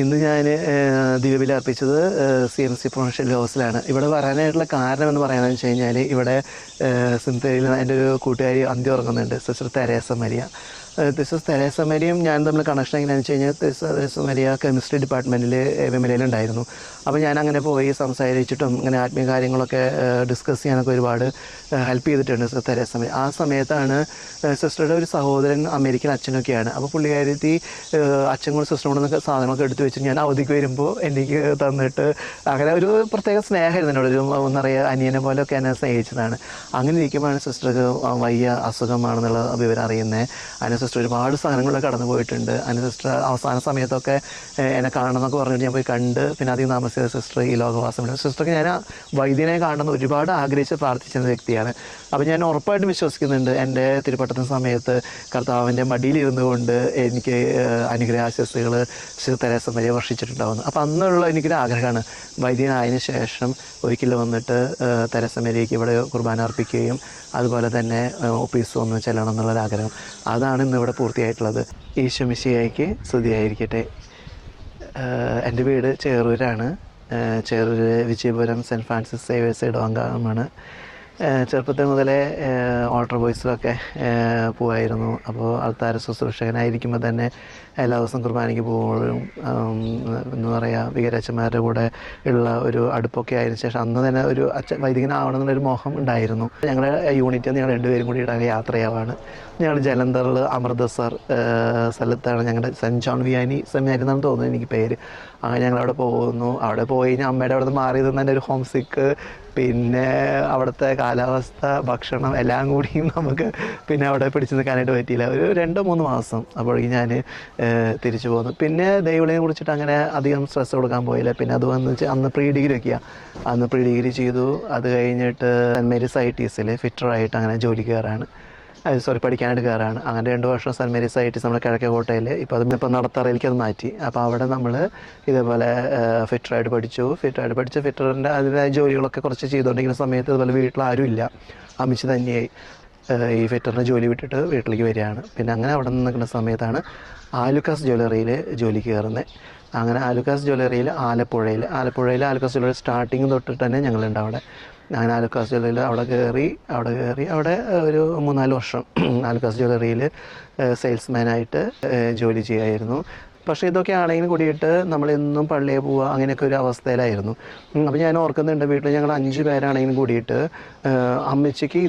ഇന്ന് ഞാൻ ദ്വീപിൽ അർപ്പിച്ചത് CMC പ്രൊഫഷണൽ ഹൗസിലാണ്. ഇവിടെ വരാനായിട്ടുള്ള കാരണം എന്ന് പറയാമെന്ന് വെച്ച് കഴിഞ്ഞാൽ, ഇവിടെ സിംതയിൽ എൻ്റെ ഒരു കൂട്ടുകാരി അന്ത്യം ഉറങ്ങുന്നുണ്ട്, sister Teresa Maria. Sister Teresa മരിയും ഞാൻ തമ്മിൽ കണക്ഷൻ എങ്ങനെയാണെന്ന് വെച്ച് കഴിഞ്ഞാൽ, സിസ്റ്റർ തെരേസ മരിയ കെമിസ്ട്രി ഡിപ്പാർട്ട്മെൻറ്റിൽ വിമലയിലുണ്ടായിരുന്നു. അപ്പോൾ ഞാൻ അങ്ങനെ പോയി സംസാരിച്ചിട്ടും ഇങ്ങനെ ആത്മീയ കാര്യങ്ങളൊക്കെ ഡിസ്കസ് ചെയ്യാനൊക്കെ ഒരുപാട് ഹെൽപ്പ് ചെയ്തിട്ടുണ്ട് സിസ്റ്റർ തെരേസ മരിയ. ആ സമയത്താണ് സിസ്റ്ററുടെ ഒരു സഹോദരൻ അമേരിക്കൻ അച്ഛനൊക്കെയാണ്. അപ്പോൾ പുള്ളിക്കാരത്തി അച്ഛൻ കൊണ്ട് സിസ്റ്റർ കൊണ്ടൊക്കെ സാധനങ്ങളൊക്കെ എടുത്തു വെച്ച് ഞാൻ അവധിക്ക് വരുമ്പോൾ എനിക്ക് തന്നിട്ട് അങ്ങനെ ഒരു പ്രത്യേക സ്നേഹമായിരുന്നു എന്നോട്. ഒരു ഒന്നറിയാം അനിയനെ പോലെയൊക്കെ എന്നെ സ്നേഹിച്ചതാണ്. അങ്ങനെ ഇരിക്കുമ്പോഴാണ് സിസ്റ്റർക്ക് വലിയ അസുഖമാണെന്നുള്ള വിവരം അറിയുന്നത്. അതിന് സിസ്റ്റർ ഒരുപാട് സാധനങ്ങളിലൊക്കെ കടന്നു പോയിട്ടുണ്ട്. അതിന് സിസ്റ്റർ അവസാന സമയത്തൊക്കെ എന്നെ കാണണമെന്നൊക്കെ പറഞ്ഞിട്ട് ഞാൻ പോയി കണ്ട് പിന്നെ അധികം താമസിച്ച സിസ്റ്റർ ഈ ലോകവാസം. സിസ്റ്റർക്ക് ഞാൻ വൈദ്യനെ കാണണമെന്ന് ഒരുപാട് ആഗ്രഹിച്ച് പ്രാർത്ഥിച്ചിരുന്ന വ്യക്തിയാണ്. അപ്പോൾ ഞാൻ ഉറപ്പായിട്ടും വിശ്വസിക്കുന്നുണ്ട് എൻ്റെ തിരുപ്പട്ടത്തിന് സമയത്ത് കർത്താവിൻ്റെ മടിയിലിരുന്നു കൊണ്ട് എനിക്ക് അനുഗ്രഹാശസ്സുകൾ തെരേസ മരിയ വർഷിച്ചിട്ടുണ്ടാവുന്നു. അപ്പോൾ അന്നുള്ള എനിക്കൊരു ആഗ്രഹമാണ്, വൈദ്യനായതിനു ശേഷം ഒരിക്കലും വന്നിട്ട് തെരേസ മരിയയ്ക്ക് ഇവിടെ കുർബാന അർപ്പിക്കുകയും അതുപോലെ തന്നെ ഒപ്പീസ് ഒന്ന് ചെല്ലണം എന്നുള്ളൊരാഗ്രഹം. അതാണ് ഇന്നിവിടെ പൂർത്തിയായിട്ടുള്ളത്. ഈശോ മിശിഹായ്ക്ക് സ്തുതിയായിരിക്കട്ടെ. എൻ്റെ വീട് ചേറൂരാണ്. Cherur Vijayapuram saint Francis Xavier's ഇടവങ്കാമാണ്. ചെറുപ്പത്തിൽ മുതലേ ഓൾട്ടർ ബോയ്സിലൊക്കെ പോവായിരുന്നു. അപ്പോൾ ആൾത്താര ശുശ്രൂഷകനായിരിക്കുമ്പോൾ തന്നെ എല്ലാ ദിവസവും കുർബാനയ്ക്ക് പോകുമ്പോഴും എന്താ പറയുക, വികാരച്ചന്മാരുടെ കൂടെ ഉള്ള ഒരു അടുപ്പൊക്കെ ആയതിനു ശേഷം അന്ന് തന്നെ ഒരു വൈദികനാവണമെന്നുള്ളൊരു മോഹം ഉണ്ടായിരുന്നു. ഞങ്ങളുടെ യൂണിറ്റിൽ ഞങ്ങൾ രണ്ടുപേരും കൂടി ഇടാൻ യാത്രയാവാണ്. ഞങ്ങൾ ജലന്ധറിൽ അമൃതസർ സ്ഥലത്താണ് ഞങ്ങളുടെ സെൻറ്റ് ജോൺ വിയാനി സെമിനാരി എന്നാണ് തോന്നുന്നത് എനിക്ക് പേര്. അങ്ങനെ ഞങ്ങളവിടെ പോകുന്നു. അവിടെ പോയി ഞാൻ അമ്മയുടെ അവിടെ നിന്ന് മാറി തന്നെ ഒരു ഹോം സിക്ക്, പിന്നെ അവിടുത്തെ കാലാവസ്ഥ, ഭക്ഷണം എല്ലാം കൂടിയും നമുക്ക് പിന്നെ അവിടെ പിടിച്ചു നിൽക്കാനായിട്ട് പറ്റിയില്ല. ഒരു 2-3 മാസം അപ്പോഴേക്കും ഞാൻ തിരിച്ചു പോന്നു. പിന്നെ ദൈവവിളിയെ കുറിച്ചിട്ട് അങ്ങനെ അധികം സ്ട്രെസ് കൊടുക്കാൻ പോയില്ല. പിന്നെ അത് വന്ന് വെച്ചാൽ അന്ന് പ്രീ ഡിഗ്രി ഒക്കെയാണ്. അന്ന് പ്രീ ഡിഗ്രി ചെയ്തു. അത് കഴിഞ്ഞിട്ട് സെൻറ്റ് മേരീസ് ITSൽ ഫിറ്ററായിട്ട് അങ്ങനെ ജോലി കയറാണ്, പഠിക്കാനായിട്ട് കയറാണ്. അങ്ങനെ 2 വർഷം സെൻറ്റ് മേരീസ് ITS നമ്മുടെ കിഴക്കേക്കോട്ടയിൽ. ഇപ്പോൾ നടത്തറയിലേക്ക് അത് മാറ്റി. അപ്പോൾ അവിടെ നമ്മൾ ഇതേപോലെ ഫിറ്ററായിട്ട് പഠിച്ചു. ഫിറ്ററിൻ്റെ അതിൻ്റെ ജോലികളൊക്കെ കുറച്ച് ചെയ്തുകൊണ്ടിരിക്കുന്ന സമയത്ത് ഇതുപോലെ വീട്ടിൽ ആരും ഇല്ല, അമ്മച്ചി തന്നെയായി ഈ ഫിറ്ററിൻ്റെ ജോലി വിട്ടിട്ട് വീട്ടിലേക്ക് വരികയാണ്. പിന്നെ അങ്ങനെ അവിടെ നിന്ന് നിൽക്കുന്ന സമയത്താണ് ആലുക്കാസ് ജ്വല്ലറിയിൽ ജോലിക്ക് കയറുന്നത്. അങ്ങനെ ആലുക്കാസ് ജ്വല്ലറിയിൽ ആലപ്പുഴയിൽ ആലുക്കാസ് ജ്വല്ലറി സ്റ്റാർട്ടിങ് തൊട്ടിട്ട് തന്നെ ഞങ്ങളുണ്ട് അവിടെ. അങ്ങനെ ആലുക്കാസ് ജ്വല്ലറിയിൽ അവിടെ കയറി അവിടെ ഒരു 3-4 വർഷം ആലുക്കാസ് ജ്വല്ലറിയിൽ സെയിൽസ്മാനായിട്ട് ജോലി ചെയ്യുമായിരുന്നു. പക്ഷേ ഇതൊക്കെ ആണെങ്കിലും കൂടിയിട്ട് നമ്മളെന്നും പള്ളിയിൽ പോവുക അങ്ങനെയൊക്കെ ഒരു അവസ്ഥയിലായിരുന്നു. അപ്പോൾ ഞാൻ ഓർക്കുന്നുണ്ട്, വീട്ടിൽ ഞങ്ങൾ 5 പേരാണെങ്കിലും കൂടിയിട്ട് അമ്മച്ചിക്ക്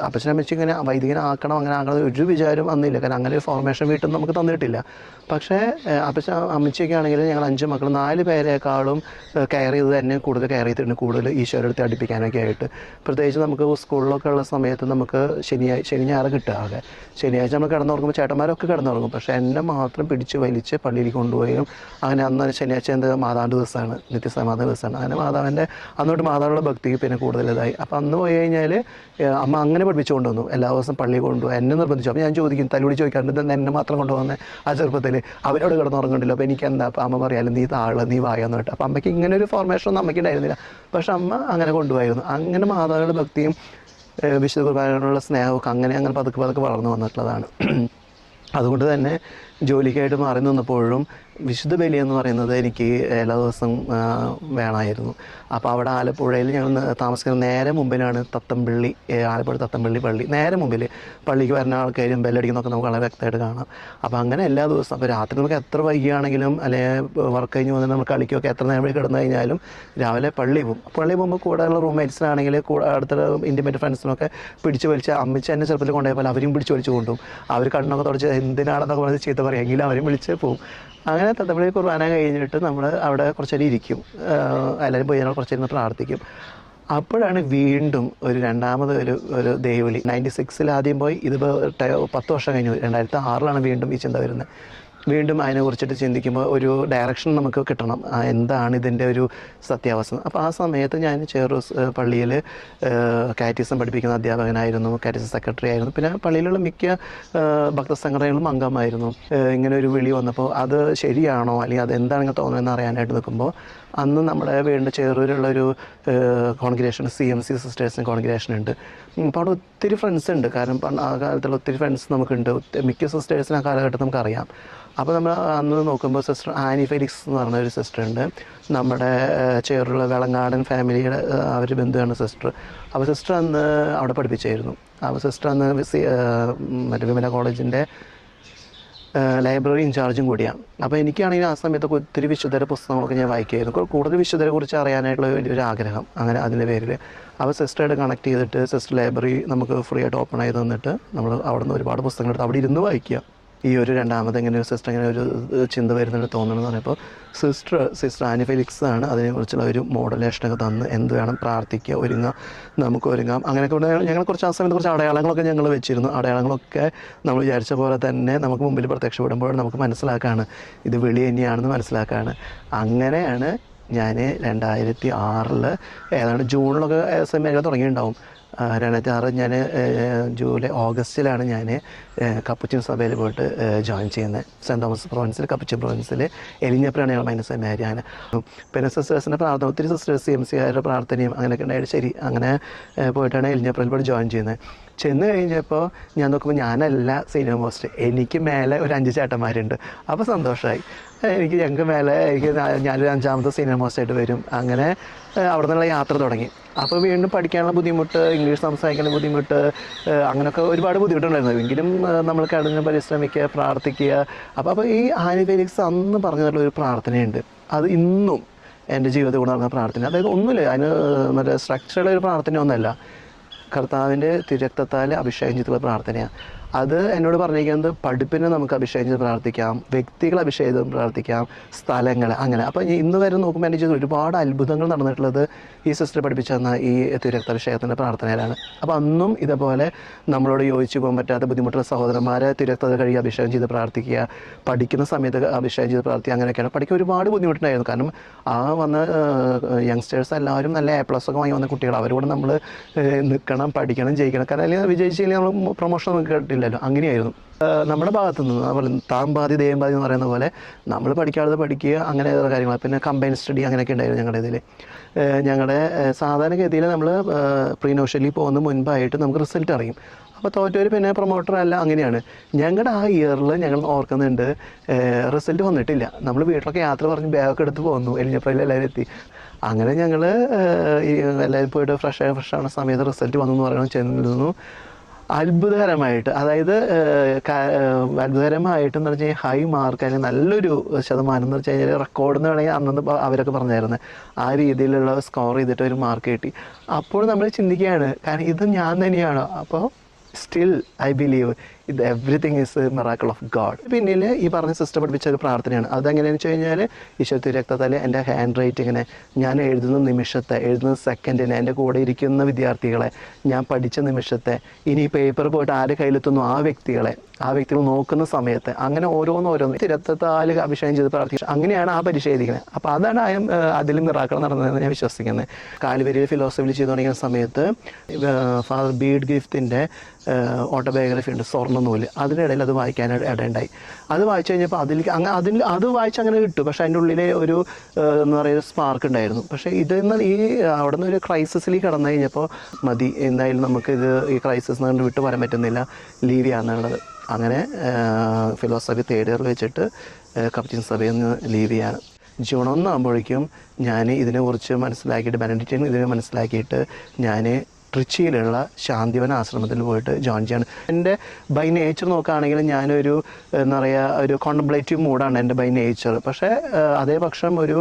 അപ്പച്ചനമ്മച്ചി ഇങ്ങനെ വൈദികനാക്കണം അങ്ങനെ ആക്കണം ഒരു വിചാരം വന്നില്ല. കാരണം അങ്ങനെ ഒരു ഫോർമേഷൻ വീട്ടിൽ നിന്ന് നമുക്ക് തന്നിട്ടില്ല. പക്ഷേ അമ്മച്ചിയൊക്കെ ആണെങ്കിൽ ഞങ്ങൾ 5 മക്കൾ 4 പേരെക്കാളും കെയർ ചെയ്ത് തന്നെ കൂടുതൽ കെയർ ചെയ്തിട്ടുണ്ട്, കൂടുതൽ ഈശോയുടെ അടുത്ത് അടുപ്പിക്കാനൊക്കെ ആയിട്ട്. പ്രത്യേകിച്ച് നമുക്ക് സ്കൂളിലൊക്കെ ഉള്ള സമയത്ത് നമുക്ക് ശനി ഞായർ കിട്ടുക. ശനിയാഴ്ച നമ്മൾ കിടന്നുറങ്ങുമ്പോൾ ചേട്ടന്മാരൊക്കെ കിടന്നുറങ്ങും. പക്ഷേ എന്നെ മാത്രം പിടിച്ച് വലിച്ച് പള്ളിയിൽ കൊണ്ടുപോയും അങ്ങനെ അന്ന് ശനിയാഴ്ച മാതാവിൻ്റെ ദിവസമാണ്, നിത്യസമാധാന ദിവസമാണ്. അങ്ങനെ മാതാവിൻ്റെ അന്നോട്ട് മാതാവിനുള്ള ഭക്തി പിന്നെ കൂടുതലിതായി. അപ്പോൾ അന്ന് പോയി കഴിഞ്ഞാൽ അമ്മ അങ്ങനെ പഠിപ്പിച്ചു കൊണ്ടുവന്നു. എല്ലാ ദിവസവും പള്ളിയിൽ കൊണ്ടുപോകും, എന്നെ നിർബന്ധിച്ചു. അപ്പോൾ ഞാൻ ചോദിക്കും, തല്ലുകൂടി ചോദിക്കാറുണ്ട്, എന്നെ മാത്രം കൊണ്ടുപോകുന്നത് ആ ചെറുപ്പത്തിൽ, അവരോട് കിടന്നുറങ്ങണ്ടല്ലോ. അപ്പോൾ എനിക്ക് എന്താ, അപ്പോൾ അമ്മ പറയാലും നീ താഴെ നീ വായാന്ന് കേട്ടോ. അപ്പോൾ അമ്മയ്ക്ക് ഇങ്ങനെ ഒരു ഫോർമേഷനൊന്നും അമ്മയ്ക്ക് ഉണ്ടായിരുന്നില്ല. പക്ഷെ അമ്മ അങ്ങനെ കൊണ്ടുപോയിരുന്നു. അങ്ങനെ മാതാവിൻ്റെ ഭക്തിയും വിശുദ്ധ കുർബാനയോടുള്ള സ്നേഹമൊക്കെ അങ്ങനെ പതുക്കെ വളർന്നു വന്നിട്ടുള്ളതാണ്. അതുകൊണ്ട് തന്നെ ജോലിക്കായിട്ട് മാറി നിന്നപ്പോഴും വിശുദ്ധ ബലി എന്ന് പറയുന്നത് എനിക്ക് എല്ലാ ദിവസവും വേണമായിരുന്നു. അപ്പോൾ അവിടെ ആലപ്പുഴയിൽ ഞങ്ങൾ താമസിക്കുന്ന നേരെ മുമ്പിലാണ് തത്തമ്പള്ളി, ആലപ്പുഴ തത്തമ്പള്ളി പള്ളി. നേരെ മുമ്പിൽ പള്ളിക്ക് വരുന്ന ആൾക്കാരും ബെല്ലടിക്കുന്നതൊക്കെ നമുക്ക് വളരെ വ്യക്തമായിട്ട് കാണാം. അപ്പോൾ അങ്ങനെ എല്ലാ ദിവസവും, അപ്പോൾ രാത്രി നമുക്ക് എത്ര വൈകിയാണെങ്കിലും അല്ലെങ്കിൽ വർക്ക് കഴിഞ്ഞ് വന്നിട്ട് നമ്മൾ കളിക്കുകയൊക്കെ എത്ര നേരം കിടന്നു കഴിഞ്ഞാലും രാവിലെ പള്ളി പോകുമ്പോൾ കൂടെയുള്ള റൂംമേറ്റ്സിനാണെങ്കിൽ അടുത്ത ഇൻറ്റിമേറ്റ് ഫ്രണ്ട്സിനൊക്കെ പിടിച്ച് വലിച്ച് അമ്മച്ച് എന്നെ ചെറുപ്പത്തിൽ കൊണ്ടുപോയപ്പോൾ അവരും പിടിച്ച് വലിച്ച് കൊണ്ടുപോകും. അവർ കണ്ണൊക്കെ തുടച്ച് എന്തിനാണെന്നൊക്കെ പറഞ്ഞ് ചീത്ത പറയുമെങ്കിലും അവരും വിളിച്ച് പോകും. അങ്ങനെ തത്തമ്പള്ളി കുർബാന കഴിഞ്ഞിട്ട് നമ്മൾ അവിടെ കുറച്ചേരം ഇരിക്കും, എല്ലാവരും പോയി ഞങ്ങൾ കുറച്ചേരം പ്രാർത്ഥിക്കും. അപ്പോഴാണ് വീണ്ടും രണ്ടാമത് ഒരു ദൈവവിളി. 96 ആദ്യം പോയി, ഇതിപ്പോൾ 10 വർഷം കഴിഞ്ഞു, 2006 വീണ്ടും ഈ ചിന്ത വരുന്നത്. വീണ്ടും അതിനെക്കുറിച്ചിട്ട് ചിന്തിക്കുമ്പോൾ ഒരു ഡയറക്ഷൻ നമുക്ക് കിട്ടണം, എന്താണ് ഇതിൻ്റെ ഒരു സത്യാവസ്ഥ. അപ്പോൾ ആ സമയത്ത് ഞാൻ ചേറൂസ് പള്ളിയിൽ കാറ്റിസം പഠിപ്പിക്കുന്ന അധ്യാപകനായിരുന്നു, കാറ്റിസം സെക്രട്ടറി ആയിരുന്നു. പിന്നെ പള്ളിയിലുള്ള മിക്ക ഭക്തസംഘടനകളും അംഗമായിരുന്നു. ഇങ്ങനെ ഒരു വിളി വന്നപ്പോൾ അത് ശരിയാണോ അല്ലെങ്കിൽ അത് എന്താണെന്ന് തോന്നുന്നതെന്ന് അറിയാനായിട്ട് നിൽക്കുമ്പോൾ അന്ന് നമ്മുടെ വീടിൻ്റെ ചേറൂരുള്ളൊരു കോൺഗ്രിഗേഷൻ CMC സിസ്റ്റേഴ്സിന് കോൺഗ്രിഗേഷൻ ഉണ്ട്. അപ്പോൾ അവിടെ ഒത്തിരി ഫ്രണ്ട്സ് ഉണ്ട്. കാരണം ആ കാലത്തുള്ള ഒത്തിരി ഫ്രണ്ട്സ് നമുക്കുണ്ട്. മിക്ക സിസ്റ്റേഴ്സിന് ആ കാലഘട്ടത്തിൽ നമുക്കറിയാം. അപ്പോൾ നമ്മൾ അന്ന് നോക്കുമ്പോൾ സിസ്റ്റർ ആനി ഫെലിക്സ് എന്ന് പറഞ്ഞ ഒരു സിസ്റ്റർ ഉണ്ട്. നമ്മുടെ ചേറുള്ള വെളങ്ങാടൻ ഫാമിലിയുടെ അവർ ബന്ധുവാണ് സിസ്റ്റർ. അപ്പോൾ സിസ്റ്റർ അന്ന് അവിടെ പഠിപ്പിച്ചായിരുന്നു. അപ്പോൾ സിസ്റ്റർ അന്ന് മറ്റേ വിമല കോളേജിൻ്റെ ലൈബ്രറി ഇൻചാർജും കൂടിയാണ്. അപ്പോൾ എനിക്കാണെങ്കിൽ ആ സമയത്തൊക്കെ ഒത്തിരി വിശുദ്ധര പുസ്തകങ്ങളൊക്കെ ഞാൻ വായിക്കുമായിരുന്നു. കൂടുതൽ വിശുദ്ധരെ കുറിച്ച് അറിയാനായിട്ടുള്ള വലിയൊരു ആഗ്രഹം അങ്ങനെ അതിൻ്റെ പേരിൽ. അപ്പോൾ സിസ്റ്ററായിട്ട് കണക്ട് ചെയ്തിട്ട് സിസ്റ്റർ ലൈബ്രറി നമുക്ക് ഫ്രീ ആയിട്ട് ഓപ്പൺ ചെയ്ത് തന്നിട്ട് നമ്മൾ അവിടെ നിന്ന് ഒരുപാട് പുസ്തകങ്ങൾ എടുത്ത് അവിടെ ഇരുന്ന് വായിക്കുക. ഈ ഒരു രണ്ടാമത് ഇങ്ങനെ ഒരു സിസ്റ്റർ ഇങ്ങനെ ഒരു ചിന്ത വരുന്നുണ്ട് തോന്നണമെന്ന് പറഞ്ഞപ്പോൾ സിസ്റ്റർ ആനി ഫെലിക്സ് ആണ് അതിനെക്കുറിച്ചുള്ള ഒരു മോഡലേഷനൊക്കെ തന്ന് എന്ത് വേണം പ്രാർത്ഥിക്കുക, ഒരുങ്ങാം, നമുക്ക് ഒരുങ്ങാം. അങ്ങനെയൊക്കെ കൊണ്ട് ഞങ്ങൾ കുറച്ച് ആ സമയത്ത് കുറച്ച് അടയാളങ്ങളൊക്കെ ഞങ്ങൾ വെച്ചിരുന്നു. അടയാളങ്ങളൊക്കെ നമ്മൾ വിചാരിച്ച പോലെ തന്നെ നമുക്ക് മുമ്പിൽ പ്രത്യക്ഷപ്പെടുമ്പോൾ നമുക്ക് മനസ്സിലാക്കാണ് ഇത് വിളി തന്നെയാണെന്ന് മനസ്സിലാക്കാണ്. അങ്ങനെയാണ് ഞാൻ 2006 ഏതാണ്ട് ജൂണിലൊക്കെ സമയം തുടങ്ങിയിട്ടുണ്ടാവും. 2006 ഞാൻ ഓഗസ്റ്റിലാണ് ഞാൻ കപ്പുച്ചിൻ സഭയിൽ പോയിട്ട് ജോയിൻ ചെയ്യുന്നത്. സെൻറ്റ് തോമസ് പ്രൊവിൻസിൽ കപ്പുച്ചിൻ പ്രൊവിൻസിൽ എലിഞ്ഞപ്പഴാണ് ഞങ്ങൾ മൈനസ് സെമിനാരിയാണ്. പിന്നെ സിസ്റ്റേഴ്സിൻ്റെ പ്രാർത്ഥന ഒത്തിരി സിസ്റ്റേഴ്സ് CMCകാരുടെ പ്രാർത്ഥനയും അങ്ങനെയൊക്കെ ഉണ്ടായിട്ട് ശരി അങ്ങനെ പോയിട്ടാണ് എലിഞ്ഞപ്പഴയിൽ പോയിട്ട് ജോയിൻ ചെയ്യുന്നത്. ചെന്ന് കഴിഞ്ഞപ്പോൾ ഞാൻ നോക്കുമ്പോൾ ഞാനല്ല സീനിയർ മോസ്റ്റ്, എനിക്ക് മേലെ ഒരു 5 ചേട്ടന്മാരുണ്ട്. അപ്പോൾ സന്തോഷമായി. ഞങ്ങൾക്ക് മേലെ ഞാനൊരു 5ാമത്തെ സീനിയർ മോസ്റ്റായിട്ട് വരും. അങ്ങനെ അവിടെ നിന്നുള്ള യാത്ര തുടങ്ങി. അപ്പോൾ വീണ്ടും പഠിക്കാനുള്ള ബുദ്ധിമുട്ട്, ഇംഗ്ലീഷ് സംസാരിക്കാനുള്ള ബുദ്ധിമുട്ട്, അങ്ങനെയൊക്കെ ഒരുപാട് ബുദ്ധിമുട്ടുണ്ടായിരുന്നു. എങ്കിലും നമ്മൾ കടന്ന് പരിശ്രമിക്കുക, പ്രാർത്ഥിക്കുക. അപ്പോൾ ഈ ആനി ഫെലിക്സ് അന്ന് പറഞ്ഞിട്ടുള്ള ഒരു പ്രാർത്ഥനയുണ്ട്. അത് ഇന്നും എൻ്റെ ജീവിതത്തിൽ കൂടെ നടന്ന പ്രാർത്ഥന. അതായത് ഒന്നുമില്ല, അതിന് മറ്റേ സ്ട്രക്ചറുള്ള ഒരു പ്രാർത്ഥനയൊന്നുമല്ല, കർത്താവിൻ്റെ തിരക്തത്താൽ അഭിഷേകം ചെയ്തിട്ടുള്ള പ്രാർത്ഥനയാണ്. അത് എന്നോട് പറഞ്ഞിരിക്കുന്നത് പഠിപ്പിനെ നമുക്ക് അഭിഷേകം ചെയ്ത് പ്രാർത്ഥിക്കാം, വ്യക്തികളെ അഭിഷേകം ചെയ്ത് പ്രാർത്ഥിക്കാം, സ്ഥലങ്ങൾ അങ്ങനെ. അപ്പോൾ ഇന്ന് വരെ നോക്കുമ്പോൾ എൻ്റെ ജീവിതത്തിൽ ഒരുപാട് അത്ഭുതങ്ങൾ നടന്നിട്ടുള്ളത് ഈ സിസ്റ്റർ പഠിപ്പിച്ചു തന്ന ഈ തിരക്താഭിഷേകത്തിൻ്റെ പ്രാർത്ഥനയിലാണ്. അപ്പോൾ അന്നും ഇതേപോലെ നമ്മളോട് യോജിച്ച് പോകാൻ പറ്റാത്ത ബുദ്ധിമുട്ടുള്ള സഹോദരന്മാരെ തിരക്തത കഴുകി അഭിഷേകം ചെയ്ത് പ്രാർത്ഥിക്കുക, പഠിക്കുന്ന സമയത്ത് അഭിഷേകം ചെയ്ത് പ്രാർത്ഥിക്കുക, അങ്ങനെയൊക്കെയാണ്. പഠിക്കാൻ ഒരുപാട് ബുദ്ധിമുട്ടുണ്ടായിരുന്നു. കാരണം ആ വന്ന യങ്സ്റ്റേഴ്സ് എല്ലാവരും നല്ല A+ ഒക്കെ വാങ്ങി വന്ന കുട്ടികൾ. അവരോട് നമ്മൾ നിൽക്കണം, പഠിക്കണം, ജയിക്കണം. കാരണം അല്ലെങ്കിൽ വിജയിച്ചില്ലെങ്കിൽ നമ്മൾ പ്രൊമോഷൻ നമുക്ക് കിട്ടില്ലല്ലോ. അങ്ങനെയായിരുന്നു നമ്മുടെ ഭാഗത്തു നിന്ന്. അതുപോലെ താൻ ബാധി ദൈവം ബാധി എന്ന് പറയുന്ന പോലെ നമ്മൾ പഠിക്കാതെ പഠിക്കുക, അങ്ങനെ ഓരോ കാര്യങ്ങൾ. പിന്നെ കമ്പൈൻ സ്റ്റഡി അങ്ങനെയൊക്കെ ഉണ്ടായിരുന്നു ഞങ്ങളുടെ ഇതിൽ. ഞങ്ങളുടെ സാധാരണഗതിയിൽ നമ്മൾ പ്രീനോഷ്യലി പോകുന്ന മുൻപായിട്ട് നമുക്ക് റിസൾട്ട് അറിയും. അപ്പോൾ തോറ്റവർ പിന്നെ പ്രൊമോട്ടറല്ല, അങ്ങനെയാണ്. ഞങ്ങളുടെ ആ ഇയറിൽ ഞങ്ങൾ ഓർക്കുന്നുണ്ട്, റിസൾട്ട് വന്നിട്ടില്ല. നമ്മൾ വീട്ടിലൊക്കെ യാത്ര പറഞ്ഞ് ബാഗൊക്കെ എടുത്ത് പോന്നു. എലിഞ്ഞപ്പഴയിൽ എല്ലാവരും എത്തി. അങ്ങനെ ഞങ്ങൾ എല്ലാവരും പോയിട്ട് ഫ്രഷ് ആവുന്ന സമയത്ത് റിസൾട്ട് വന്നു എന്ന് പറയുന്നത് ചെന്നിരുന്നു. അത്ഭുതകരമായിട്ട്, അതായത് അത്ഭുതകരമായിട്ടെന്ന് വെച്ച് കഴിഞ്ഞാൽ ഹൈ മാർക്ക്, അല്ലെങ്കിൽ നല്ലൊരു ശതമാനം എന്ന് വെച്ച് കഴിഞ്ഞാൽ റെക്കോർഡ് എന്ന് വേണമെങ്കിൽ അന്നന്ന് അവരൊക്കെ പറഞ്ഞായിരുന്നു. ആ രീതിയിലുള്ള സ്കോർ ചെയ്തിട്ട് ഒരു മാർക്ക് കിട്ടി. അപ്പോൾ നമ്മൾ ചിന്തിക്കുകയാണ്, കാരണം ഇത് ഞാൻ തന്നെയാണോ? അപ്പോൾ സ്റ്റിൽ ഐ ബിലീവ് ഇത് everything is A miracle of God. പിന്നിൽ ഈ പറഞ്ഞ സിസ്റ്റർ പഠിപ്പിച്ച ഒരു പ്രാർത്ഥനയാണ്. അതെങ്ങനെയാണെന്ന് വെച്ച് കഴിഞ്ഞാൽ ഈശോ തിരക്തത്താൽ എൻ്റെ ഹാൻഡ് റൈറ്റിങ്ങിനെ, ഞാൻ എഴുതുന്ന നിമിഷത്തെ, എഴുതുന്ന സെക്കൻഡിനെ, എൻ്റെ കൂടെ ഇരിക്കുന്ന വിദ്യാർത്ഥികളെ, ഞാൻ പഠിച്ച നിമിഷത്തെ, ഇനി പേപ്പർ പോയിട്ട് ആരുടെ കയ്യിലെത്തുന്നു ആ വ്യക്തികൾ നോക്കുന്ന സമയത്ത്, അങ്ങനെ ഓരോന്ന് തിരക്തത്താൽ അഭിഷേകം ചെയ്ത് പ്രാർത്ഥിച്ചു. അങ്ങനെയാണ് ആ പരീക്ഷ എഴുതിക്കുന്നത്. അപ്പോൾ അതാണ് അതിലും മിറാക്കിൾ നടന്നതെന്ന് ഞാൻ വിശ്വസിക്കുന്നത്. കാൽവരിയിൽ ഫിലോസഫിയിൽ ചെയ്തു തുടങ്ങിയ സമയത്ത് ഫാദർ ബീഡ് ഗിഫ്റ്റിൻ്റെ ഓട്ടോബയോഗ്രഫി ഉണ്ട്, സ്വർണ്ണനൂല്. അതിനിടയിൽ അത് വായിക്കാൻ ഇടയുണ്ടായി. അത് വായിച്ചു കഴിഞ്ഞപ്പോൾ അത് വായിച്ച് അങ്ങനെ കിട്ടും. പക്ഷേ അതിൻ്റെ ഉള്ളിലെ ഒരു എന്ന് പറയുന്ന സ്പാർക്ക് ഉണ്ടായിരുന്നു. പക്ഷേ ഈ അവിടെ നിന്ന് ഒരു ക്രൈസിസിലേക്ക് കടന്നു കഴിഞ്ഞപ്പോൾ മതി, എന്തായാലും നമുക്കിത് ഈ ക്രൈസിസ് കൊണ്ട് വിട്ട് വരാൻ പറ്റുന്നില്ല, ലീവ് ചെയ്യാന്നുള്ളത്. അങ്ങനെ ഫിലോസഫി 3rd ഇയർ വെച്ചിട്ട് കപ്പുച്ചിൻ സഭയിൽ നിന്ന് ലീവ് ചെയ്യാണ്. ജൂൺ 1 ആകുമ്പോഴേക്കും ഞാൻ ഇതിനെക്കുറിച്ച് മനസ്സിലാക്കിയിട്ട്, ബെനഡിക്റ്റിൻ ഇതിനെ മനസ്സിലാക്കിയിട്ട് ഞാൻ ട്രിച്ചിയിലുള്ള ശാന്തിവന ആശ്രമത്തിൽ പോയിട്ട് ജോയിൻ ചെയ്യാണ്. എൻ്റെ ബൈ നേച്ചർ നോക്കുകയാണെങ്കിൽ ഞാനൊരു എന്താ പറയുക, ഒരു കോൺടംപ്ലേറ്റീവ് മൂഡാണ് എൻ്റെ ബൈ നേച്ചർ. പക്ഷേ അതേ പക്ഷം ഒരു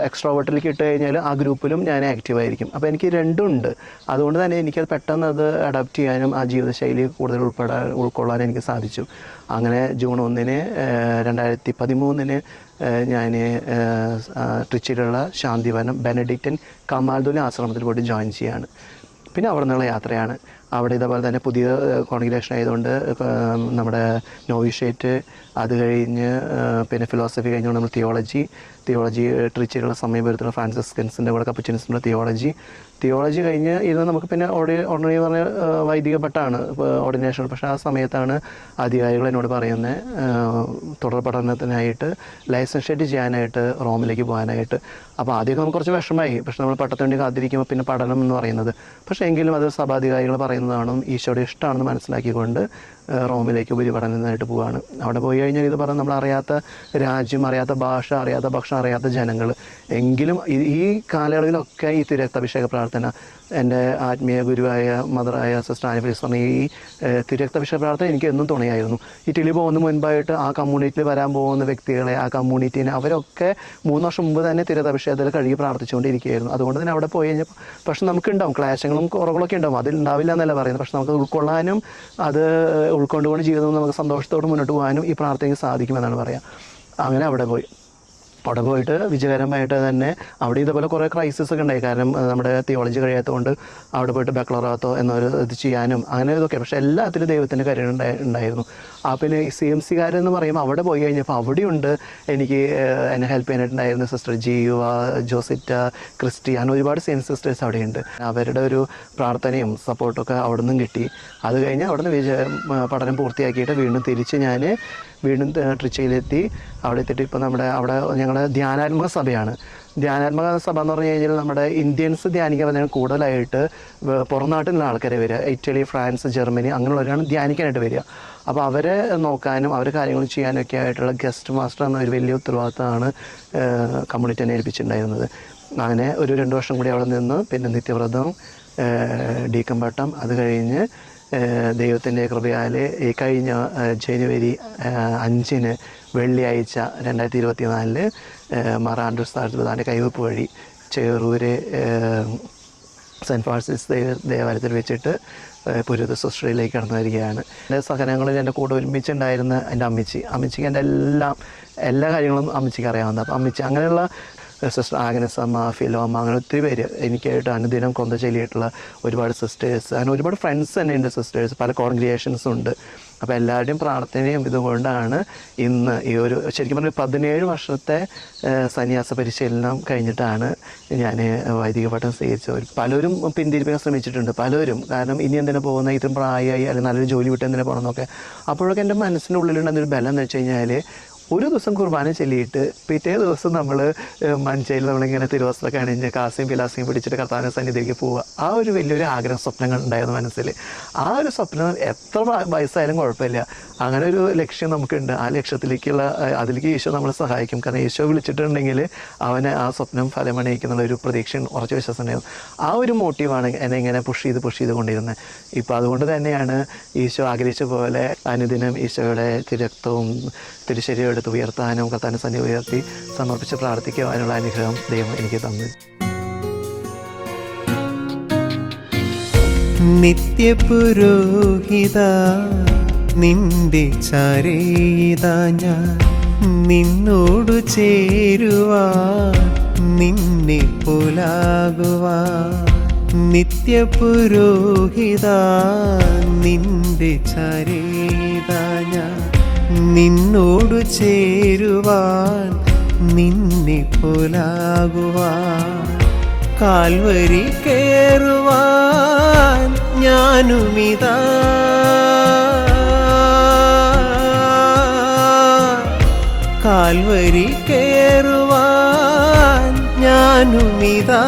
എക്സ്ട്രോവേർട്ടിലേക്ക് ഇട്ട് കഴിഞ്ഞാൽ ആ ഗ്രൂപ്പിലും ഞാൻ ആക്റ്റീവായിരിക്കും. അപ്പോൾ എനിക്ക് രണ്ടും ഉണ്ട്. അതുകൊണ്ട് തന്നെ എനിക്കത് പെട്ടെന്ന് അത് അഡാപ്റ്റ് ചെയ്യാനും ആ ജീവിതശൈലി കൂടുതൽ ഉൾക്കൊള്ളാനും എനിക്ക് സാധിച്ചു. അങ്ങനെ ജൂൺ 1 2013 ഞാൻ ട്രിച്ചിയിലുള്ള ശാന്തിവനം ബെനഡിക്റ്റൻ കമാൽദുല ആശ്രമത്തിൽ പോയിട്ട് ജോയിൻ ചെയ്യാണ്. പിന്നെ അവിടെ നിന്നുള്ള യാത്രയാണ്. അവിടെ ഇതേപോലെ തന്നെ പുതിയ കോൺഗ്രിഗേഷൻ ആയതുകൊണ്ട് നമ്മുടെ നോവിഷ്യേറ്റ്, അത് കഴിഞ്ഞ് പിന്നെ ഫിലോസഫി കഴിഞ്ഞുകൊണ്ട് നമ്മൾ തിയോളജി ട്രിച്ചിലുള്ള സമയപുരത്തുള്ള ഫ്രാൻസിസ്കൻസിൻ്റെ കൂടെ കപ്പുച്ചിൻസിൻ്റെ തിയോളജി കഴിഞ്ഞ് ഇരുന്ന് നമുക്ക് പിന്നെ ഓർഡിനറി പറഞ്ഞ വൈദിക ഭട്ടാണ് ഓർഡിനേഷൻ. പക്ഷേ ആ സമയത്താണ് അധികാരികൾ എന്നോട് പറയുന്നത് തുടർ പഠനത്തിനായിട്ട് ലൈസൻഷ്യേറ്റ് ചെയ്യാനായിട്ട് റോമിലേക്ക് പോകാനായിട്ട്. അപ്പോൾ ആദ്യമൊക്കെ നമുക്ക് കുറച്ച് വിഷമമായി, പക്ഷേ നമ്മൾ പട്ടത്തിന് വേണ്ടി കാത്തിരിക്കുമ്പോൾ പിന്നെ പഠനം എന്ന് പറയുന്നത്, പക്ഷേ എങ്കിലും അത് സഭാധികാരികൾ പറയുന്നതാണോ ഈശോയുടെ ഇഷ്ടമാണെന്ന് മനസ്സിലാക്കിക്കൊണ്ട് റോമിലേക്ക് ഉപരിപഠനത്തിനായിട്ട് പോവുകയാണ്. അവിടെ പോയി കഴിഞ്ഞാൽ ഇത് പറഞ്ഞാൽ നമ്മൾ അറിയാത്ത രാജ്യം, അറിയാത്ത ഭാഷ, അറിയാത്ത ഭക്ഷണം, അറിയാത്ത ജനങ്ങൾ, എങ്കിലും ഈ കാലയളവിലൊക്കെ ഈ തിരുരക്താഭിഷേക പ്രാർത്ഥന എൻ്റെ ആത്മീയ ഗുരുവായ മദറായ സിസ്റ്റർ ആനിഫീസ് പറഞ്ഞ ഈ തിരുരക്താഭിഷേക പ്രാർത്ഥന എനിക്ക് എന്നും തുണയായിരുന്നു. ഇറ്റലി പോകുന്ന മുൻപായിട്ട് ആ കമ്മ്യൂണിറ്റിയിൽ വരാൻ പോകുന്ന വ്യക്തികളെ, ആ കമ്മ്യൂണിറ്റീനെ അവരൊക്കെ 3 വർഷം മുമ്പ് തന്നെ തിരുരക്താഭിഷേകത്തിൽ കഴുകി പ്രാർത്ഥിച്ചുകൊണ്ടിരിക്കുകയായിരുന്നു. അതുകൊണ്ട് തന്നെ അവിടെ പോയി കഴിഞ്ഞപ്പോൾ പക്ഷെ നമുക്കുണ്ടാവും ക്ലേശങ്ങളും കുറവുകളൊക്കെ ഉണ്ടാവും, അതിലുണ്ടാവില്ല എന്നല്ല പറയുന്നത്. പക്ഷെ നമുക്ക് ഉൾക്കൊള്ളാനും അത് ഉൾക്കൊണ്ടുകൊണ്ട് ജീവിതം നമുക്ക് സന്തോഷത്തോടെ മുന്നോട്ട് പോകാനും ഈ പ്രാർത്ഥനയ്ക്ക് സാധിക്കുമെന്നാണ് പറയുക. അങ്ങനെ അവിടെ പോയിട്ട് വിജയകരമായിട്ട് തന്നെ അവിടെ ഇതേപോലെ കുറേ ക്രൈസിസ് ഒക്കെ ഉണ്ടായി. കാരണം നമ്മുടെ തിയോളജി കഴിയാത്തതുകൊണ്ട് അവിടെ പോയിട്ട് ബക്ലറാത്തോ എന്നൊരു ഇത് ചെയ്യാനും അങ്ങനെ ഇതൊക്കെ, പക്ഷേ എല്ലാത്തിലും ദൈവത്തിൻ്റെ കാര്യം ഉണ്ടായിരുന്നു. പിന്നെ CMC കാരെന്ന് പറയുമ്പോൾ അവിടെ പോയി കഴിഞ്ഞപ്പോൾ അവിടെയുണ്ട് എനിക്ക് എന്നെ ഹെൽപ്പ് ചെയ്യാനായിട്ടുണ്ടായിരുന്നു സിസ്റ്റർ ജീവ, ജോസിറ്റ, ക്രിസ്റ്റി, അങ്ങനെ ഒരുപാട് സെയിം സിസ്റ്റേഴ്സ് അവിടെയുണ്ട്. അവരുടെ ഒരു പ്രാർത്ഥനയും സപ്പോർട്ടൊക്കെ അവിടെ നിന്നും കിട്ടി. അത് കഴിഞ്ഞ് അവിടെ നിന്ന് പഠനം പൂർത്തിയാക്കിയിട്ട് വീണ്ടും ട്രിച്ചിയിലെത്തി. അവിടെ എത്തിയിട്ട് ഇപ്പോൾ അവിടെ ഞങ്ങളുടെ ധ്യാനാത്മക സഭയാണ്. ധ്യാനാത്മക സഭ എന്ന് പറഞ്ഞു കഴിഞ്ഞാൽ നമ്മുടെ ഇന്ത്യൻസ് ധ്യാനിക്കാൻ പറഞ്ഞാൽ കൂടുതലായിട്ട് പുറം നാട്ടിലുള്ള ആൾക്കാരെ വരിക, ഇറ്റലി, ഫ്രാൻസ്, ജർമ്മനി അങ്ങനെയുള്ളവരാണ് ധ്യാനിക്കാനായിട്ട് വരിക. അപ്പോൾ അവരെ നോക്കാനും അവർ കാര്യങ്ങൾ ചെയ്യാനൊക്കെ ആയിട്ടുള്ള ഗസ്റ്റ് മാസ്റ്റർ എന്ന ഒരു വലിയ ഉത്തരവാദിത്തമാണ് കമ്മ്യൂണിറ്റി തന്നെ ഏൽപ്പിച്ചിട്ടുണ്ടായിരുന്നത്. അങ്ങനെ ഒരു 2 വർഷം കൂടി അവിടെ നിന്ന് പിന്നെ നിത്യവ്രതം, ഡീക്കൻ പട്ടം, അത് കഴിഞ്ഞ് ദൈവത്തിൻ്റെ കൃപയാൽ ഈ കഴിഞ്ഞ ജനുവരി 5 വെള്ളിയാഴ്ച 2024 മാർ ആൻഡ്രൂസ് താഴ്ത്തുപതാൻ്റെ കൈവപ്പ് വഴി ചേറൂര് സെൻറ്റ് ഫ്രാൻസിസ് ദേവാലയത്തിൽ വെച്ചിട്ട് പുരോഹിത ശുശ്രൂഷയിലേക്ക് കടന്നു വരികയാണ്. എൻ്റെ സഹനങ്ങളിൽ എൻ്റെ കൂടെ ഒരുമിച്ചുണ്ടായിരുന്ന എൻ്റെ അമ്മച്ചിക്ക് എൻ്റെ എല്ലാ കാര്യങ്ങളും അമ്മച്ചിക്ക് അറിയാവുന്നത്. അപ്പോൾ അമ്മച്ചി അങ്ങനെയുള്ള സിസ്റ്റർ ആഗ്നസമ്മ, ഫിലോമ, അങ്ങനെ ഒത്തിരി പേര് എനിക്കായിട്ട് അനുദിനം കൊന്ത ചൊല്ലിയിട്ടുള്ള ഒരുപാട് സിസ്റ്റേഴ്സ്, അങ്ങനെ ഒരുപാട് ഫ്രണ്ട്സ് തന്നെ ഉണ്ട് സിസ്റ്റേഴ്സ്, പല കോൺഗ്രിഗേഷൻസും ഉണ്ട്. അപ്പോൾ എല്ലാവരുടെയും പ്രാർത്ഥനയും ഇതുകൊണ്ടാണ് ഇന്ന് ഈ ഒരു ശരിക്കും പറഞ്ഞാൽ 17 വർഷത്തെ സന്യാസ പരിശീലനം കഴിഞ്ഞിട്ടാണ് ഞാൻ വൈദിക പട്ടം സ്വീകരിച്ചത്. പലരും പിന്തിരിപ്പിക്കാൻ ശ്രമിച്ചിട്ടുണ്ട്, പലരും. കാരണം ഇനി എന്തിനാ പോകുന്ന, ഇത്രയും പ്രായമായി, അല്ലെങ്കിൽ നല്ലൊരു ജോലി വിട്ട് എന്തിനാ പോകണമെന്നൊക്കെ. അപ്പോഴൊക്കെ എൻ്റെ മനസ്സിൻ്റെ ഉള്ളിലുണ്ടെന്നൊരു ബലം എന്ന് വെച്ച് കഴിഞ്ഞാൽ ഒരു ദിവസം കുർബാന ചൊല്ലിയിട്ട് പിറ്റേ ദിവസം നമ്മൾ മഞ്ചയിൽ നമ്മളിങ്ങനെ തിരുവസ്ത്രമൊക്കെ അണിഞ്ഞ് കാസിയും പിലാസിയും പിടിച്ചിട്ട് കർത്താവിൻ്റെ സന്നിധിയിലേക്ക് പോവുക. ആ ഒരു വലിയൊരു ആഗ്രഹം, സ്വപ്നങ്ങൾ ഉണ്ടായിരുന്നു മനസ്സിൽ. ആ ഒരു സ്വപ്നം എത്ര വയസ്സായാലും കുഴപ്പമില്ല, അങ്ങനെ ഒരു ലക്ഷ്യം നമുക്കുണ്ട്. ആ ലക്ഷ്യത്തിലേക്കുള്ള അതിലേക്ക് ഈശോ നമ്മളെ സഹായിക്കും. കാരണം ഈശോ വിളിച്ചിട്ടുണ്ടെങ്കിൽ അവന് ആ സ്വപ്നം ഫലമണിയിക്കുന്നുള്ള ഒരു പ്രതീക്ഷ, ഉറച്ച വിശ്വാസം ഉണ്ടായിരുന്നു. ആ ഒരു മോട്ടീവാണ് എന്നെ ഇങ്ങനെ പുഷ് ചെയ്ത് കൊണ്ടിരുന്നത്. ഇപ്പോൾ അതുകൊണ്ട് തന്നെയാണ് ഈശോ ആഗ്രഹിച്ച പോലെ അനുദിനം ഈശോയുടെ തിരക്തവും തിരുശരീരം എടുത്ത് ഉയർത്താനും കർത്താവിൻ്റെ സന്നിധി ഉയർത്തി സമർപ്പിച്ച് പ്രാർത്ഥിക്കുവാനുള്ള അനുഗ്രഹം ദൈവം എനിക്ക് തന്നു. നിത്യപുരോഹിത നിന്റെ ചാരേതാ ഞാൻ നിന്നോടു ചേരുവാൻ നിന്നെ പോലാകുവാൻ. നിത്യപുരോഹിത നിന്റെ ചാരേതാ ഞാൻ നിന്നോടു ചേരുവാൻ നിന്നെ പോലാകുവാൻ. Calvary കേറുവാൻ ഞാനുമിതാ Calvary കേറുവാൻ ഞാനുമിതാ.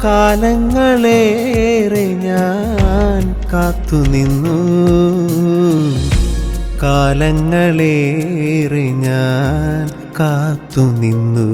കാലങ്ങളേറെ ഞാൻ കാത്തുനിന്നു, കാലങ്ങളേറെ ഞാൻ കാത്തുനിന്നു.